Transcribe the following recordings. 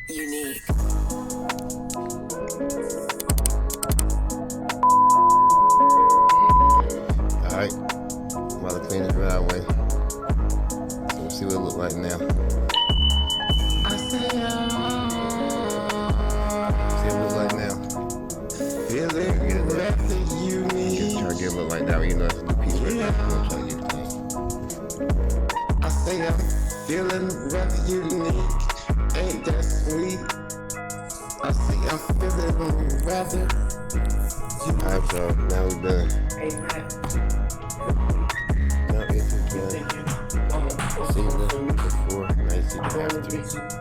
unique. Alright, I'm about to clean the driveway. So we'll see what it look like now. See what it look like now. Try to get it look like that, you know, it's a new piece right there. I'm trying to get it clean. I say I'm feeling rather unique, ain't that sweet? I say I'm feeling rather Alright, y'all, now we done. Now it's done. See the before, now you see the after.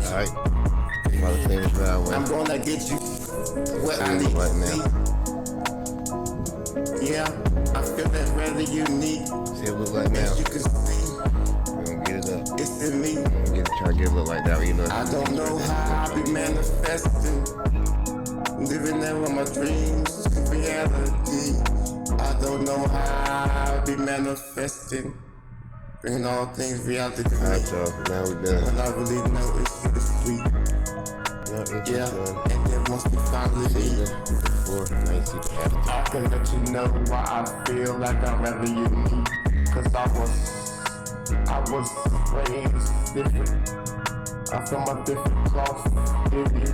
Alright, I'm about to clean the driveway. I'm gonna get you what I See need what it to look see. Yeah, I feel that rather unique. See what it look like now. As you can see, We're gonna get it up. it's in me. Try to get it look like that, you know. I don't know how I be manifesting, living out with my dreams to reality. I don't know how I be manifesting, bringing all things reality to me. Alright, y'all, now we done. But I really know it's bittersweet. Now it's Yeah, done. and then once we finally See leave, the before, now you see the after. I can let you know why I feel like I'm rather unique. Cause I was raised different. I'm from a different cloth, baby.